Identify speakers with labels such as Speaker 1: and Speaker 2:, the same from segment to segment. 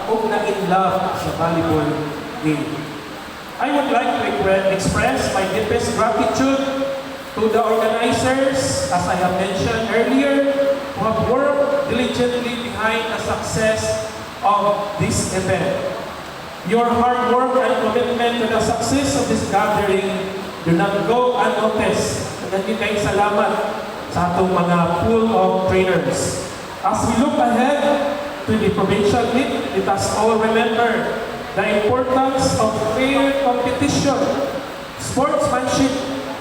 Speaker 1: o na-in-love sa volleyball game. I would like to express my deepest gratitude to the organizers, as I have mentioned earlier, who have worked diligently behind the success of this event. Your hard work and commitment to the success of this gathering do not go unnoticed. Nagkikay salamat sa atong mga pool of trainers. As we look ahead to the provincial meet, let us all remember the importance of fair competition, sportsmanship,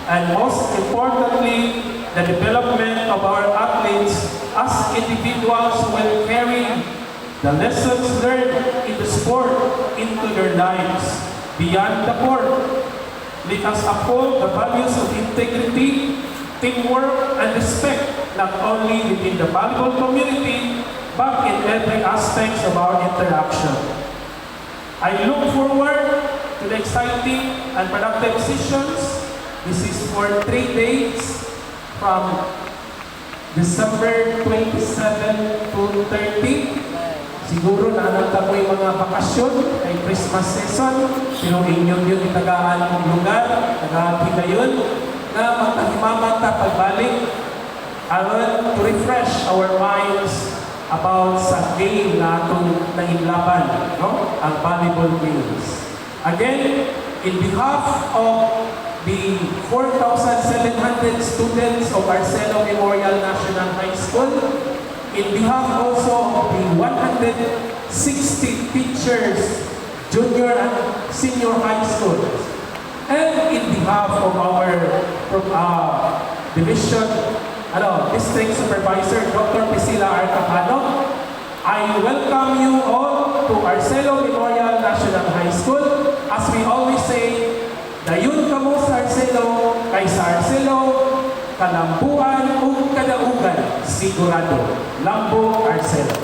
Speaker 1: and most importantly, the development of our athletes as individuals who will carry the lessons learned in the sport into their lives beyond the court. Let us uphold the values of integrity, teamwork, and respect, not only within the volleyball community, but in every aspect of our interaction. I look forward to the exciting and productive sessions. This is for 3 days from December 27 to 30. Siguro naananta ko yung mga bakasyon ay Christmas season, pero inyong yung itagaan ng lugar, tagahati ngayon, na magkahimaman ta pagbalik aron to refresh our minds about sa game na itong nainlaban, no? Ang volleyball games. Again, in behalf of the 4,700 students of Arcelo Memorial National High School, in behalf also of the 160 teachers, junior and senior high schools, and in behalf of our district supervisor, Dr. Priscilla Arcapano, I welcome you all to Arcelo Memorial National High School. As we always say, dayon kamo sa Arcelo, kay sa Arcelo, kalambuan o kadaugan, sigurado. Lambo Arcelo.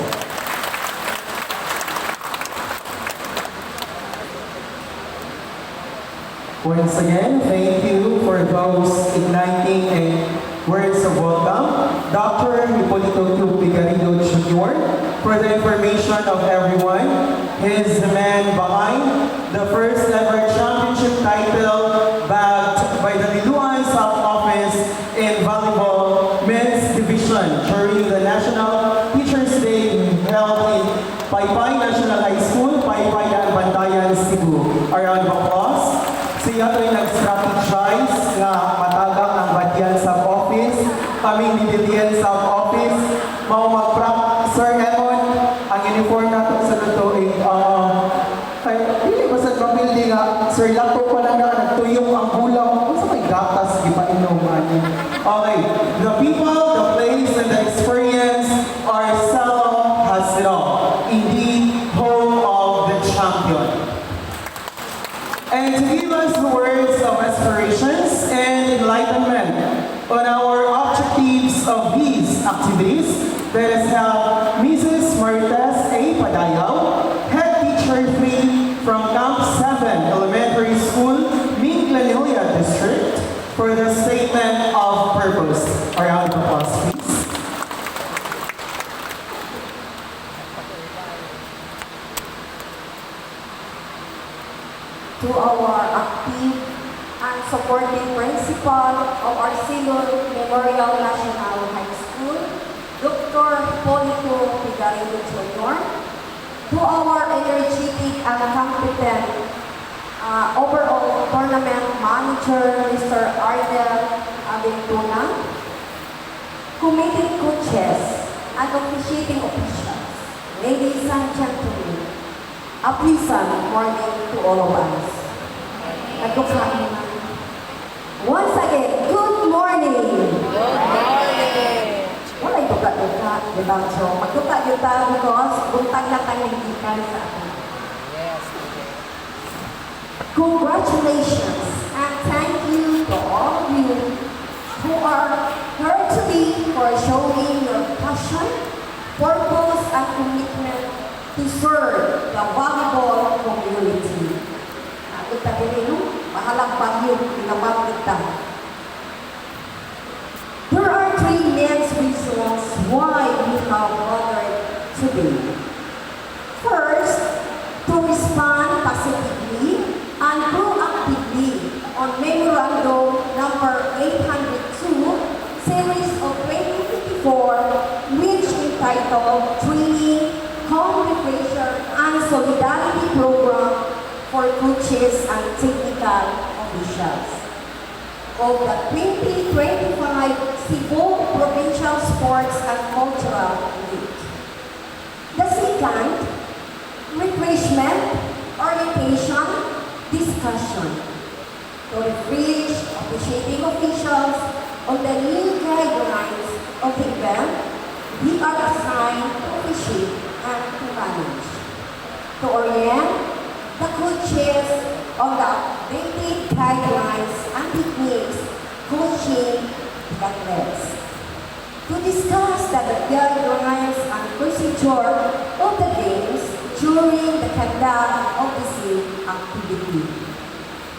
Speaker 2: Once again, thank you for those igniting words of welcome. Dr. Hipolito Q. Pigarino Jr., for the information of everyone, he is the man behind the first ever championship title bagged by the Liluan South Office in volleyball men's division during the National Teachers Day held in Paypay National High School, Paypay and Bantayan, Cebu. A round of applause. Siya ito'y nag-strategize na matagang ang Badian South Office, kaming Bibilian South Office, mau mag-practice. Sir Emon, ang uniform natin sa luto ay hindi ba sa building nga, Sir Lato pa lang na nagtuyong ang bulang, kung sa may gatas, di ba inuman? Okay, the people, the place, and the experience are Arcelo has it all. Indeed, home of the champion. And to give us the words of aspirations and enlightenment on our objectives of these activities, let us have Mrs. Martes A. Padayaw, Head Teacher 3 from Camp 7 Elementary School, Minglanilla District, for the statement of purpose. A round of applause, please.
Speaker 3: To our active and supporting principal of Arcelo Memorial National High School, Dr. Hipolito Pigarino Jr., to our energetic and competent overall tournament manager, Mr. Ardel Aventuna, committee coaches and officiating officials, ladies and gentlemen, a pleasant morning to all of us. Once again, good morning.
Speaker 4: Good morning.
Speaker 3: Wala yung tuga-tuga, di ba? So, magtuga-tuga because buntag na tayo nagkikan sa akin.
Speaker 4: Yes.
Speaker 3: Congratulations and thank you to all of you who are here today for showing your passion, purpose, and commitment to serve the volleyball community. Ako tabi rin, no? Mahalang bagyo, pinabag kita. There are 3 main reasons why we have gathered today. First, entitled Training, Communication, and Solidarity Program for Coaches and Technical Officials of the 2025 Cebu Provincial Sports and Cultural Week. The second, refreshment, orientation, discussion to refresh officiating officials on the new guidelines of the event we are assigned to officiate and to manage. To orient the coaches on the updated guidelines and techniques coaching the athletes. To discuss the guidelines and procedure of the games during the conduct of the same activity.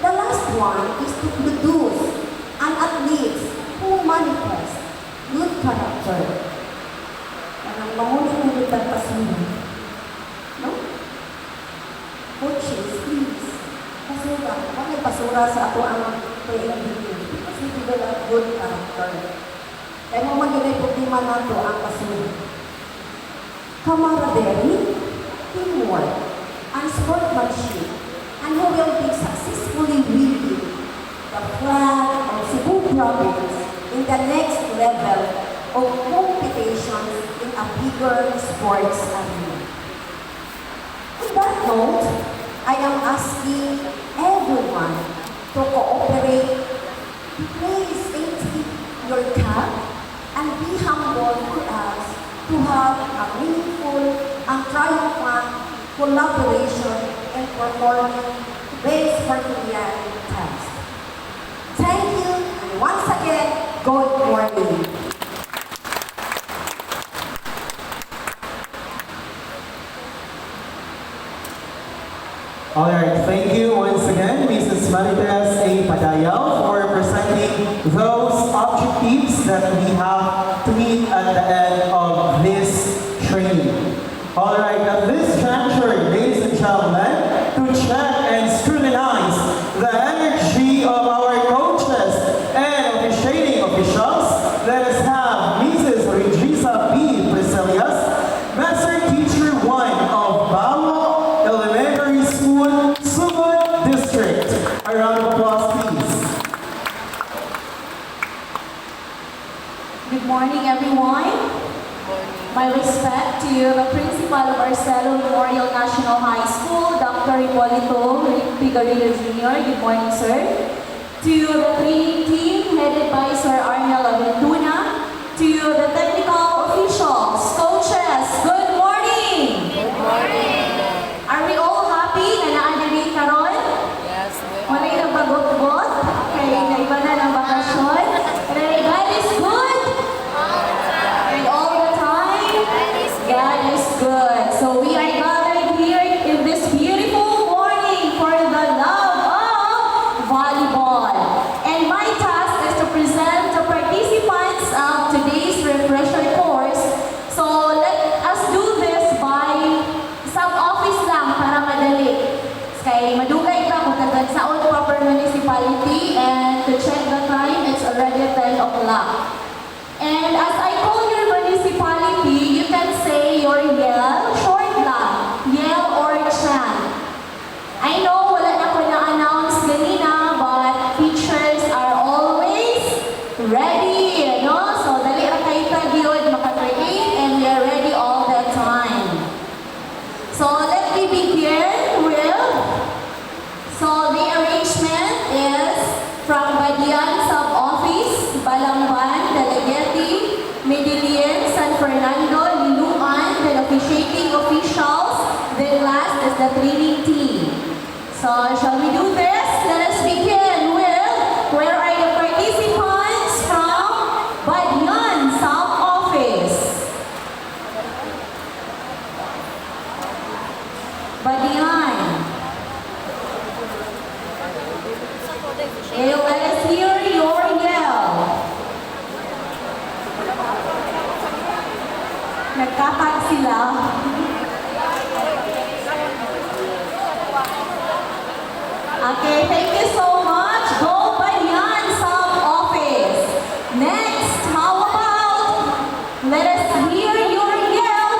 Speaker 3: The last one is to produce an athletes who manifest good character. Anong mamulit-ulit ang pasura? No? Coaches, please. Pasura. Huwag may pasura sa ato ang pre-activity. Kasi develop good character. Kaya mo magiging problema na ito ang pasura. Camaraderie, teamwork, and sportsmanship, and who will be successfully wielding the flag of Cebu Province in the next level of competition in a bigger sports arena. On that note, I am asking everyone to cooperate, to please take your cap and be humble for us to have a meaningful and triumphant collaboration in performing this Herculean task. Thank you, and once again, good morning.
Speaker 2: Alright, thank you once again, Mrs. Marites A. Padayao, for presenting those objectives that we have to meet at the end of this training. Alright, at this juncture, ladies and gentlemen, to check and scrutinize the energy of our coaches and officiating officials, let us have Mrs. Regisa B. Priscillas, Master Teacher 1 of Bawa Elementary School, Sugod District. A round of applause, please.
Speaker 5: Good morning, everyone. My respect to the principal of Marcelo Memorial National High School, Dr. Hipolito Pigarillo Jr. Good morning, sir. To the training team headed by Sir Arnel Aventuna. To the technical officials, coaches, good morning.
Speaker 4: Good morning.
Speaker 5: Are we all happy na naandiri karon?
Speaker 4: Yes, we are.
Speaker 5: Wala yung bagot-got? Kaya naiba na ng bakasyon? Kaya God is good? And all the time? God is good. So we are gathered here in this beautiful morning for the love of volleyball. And my task is to present the participants of today's refresher course. So let us do this by sub-office lang para madali. Kaya madugay ka kung sa old proper municipality, and to check the time, it's already 10 o'clock. And as I call your municipality, you can say your yell, short lang, yell or chant. I know wala na ko na-announce ganina, but teachers are always ready, no? So dali ra kayo tagyod maka-create, and we are ready all the time. So let me begin with, so the arrangement is from Badian Sub-Office, Balamban, Dalaguete, Medellin, San Fernando, Liluan, then officiating officials, then last is the training team. So shall we do this? Let us begin with, where are the participants from Badian Sub-Office? Badian. Okay, let us hear your yell. Nagkakag sila. Okay, thank you so much. Go Badian Sub-Office. Next, how about, let us hear your yell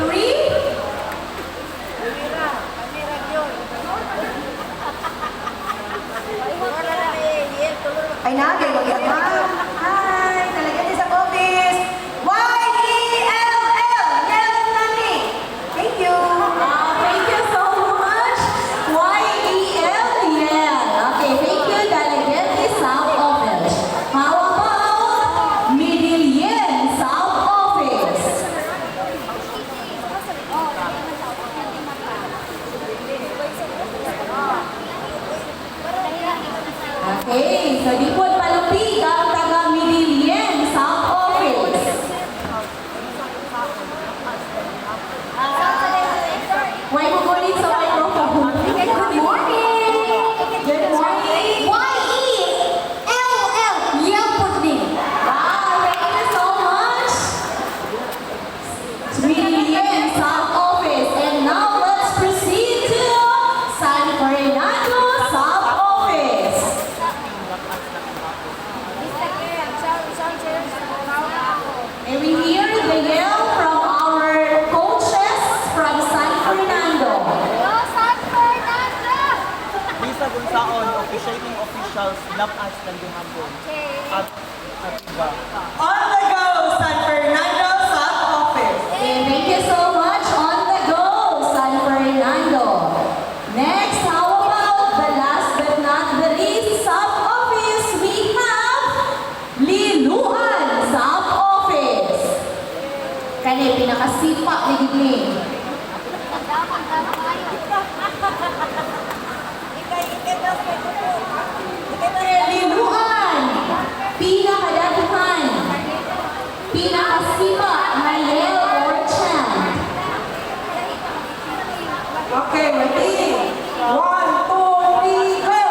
Speaker 5: Three.
Speaker 3: Ay, nagay, mag-yamang. Hi, talaga din sa office. Y-E-L-L, Yel Nani. Thank you.
Speaker 5: Thank you so much. Y-E-L-L. Okay, thank you, Delegate South Office. How about Midillion South Office? Okay, so di po palupig ang taga Midillion South Office. Why mo gulit sa microphone? Good morning! Good morning!
Speaker 3: Y-E-L-L, Yel Pudning.
Speaker 5: Thank you so much! Midillion South Office. And now let's proceed to San Fernando South Office. And we hear the yell from our coaches from San Fernando.
Speaker 6: Lisa Gonzaon, officiating officials, love us ng gihapon. At iba.
Speaker 2: On the go, San Fernando South Office.
Speaker 5: And thank you so much. On the go, San Fernando. Next, how about the last but not the least South Office? We have Liluan South Office. Kani pinakasipa ni Gidling. Liluan, pinakadatihan, pinakasipa na yell or chant.
Speaker 2: Okay, ready? 1, 2, 3, go!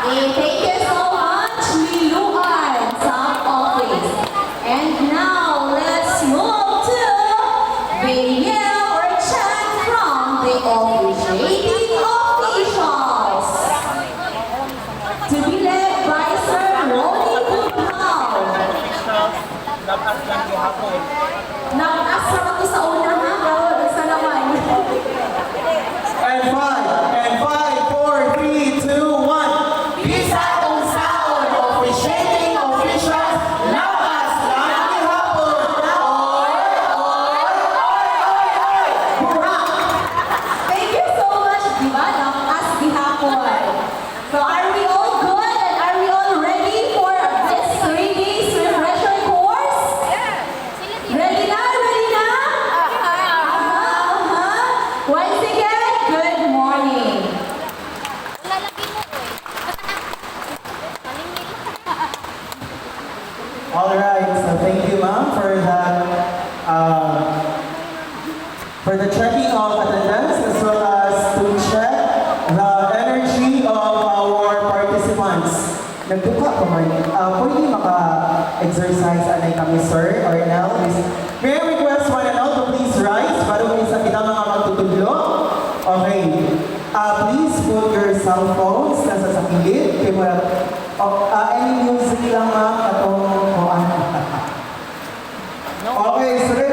Speaker 5: And thank you so much, Liluan South Office. And now let's move to the yell or chant from the officiating officials. To be led by Sir Ronnie Bugnaw.
Speaker 6: Officials, love us ng gihapon.
Speaker 5: Nag-asra ko sa una ha, pero sa naman.
Speaker 2: And 5, 4, 3, 2, 1. Bisa Gonzaon, officiating officials, lawas lang gihapon.
Speaker 5: Hurrah! Thank you so much, di ba? As gihapon. So are we all good and are we all ready for this 3 days refresher course? Ready na? Ready na? Once again, good morning.
Speaker 2: Alright, so thank you ma'am for that, for the checking of attendance as well as to check the energy of our participants. Nagduka ko man, pwede maka-exercise anay kami sir or Nell. May I request one and all to please rise para sa kita mga magtutudlo. Okay, please put your cell phones nasa sa kilid. Kaya wala, any music lang ma'am, atong kuan. Okay, sir.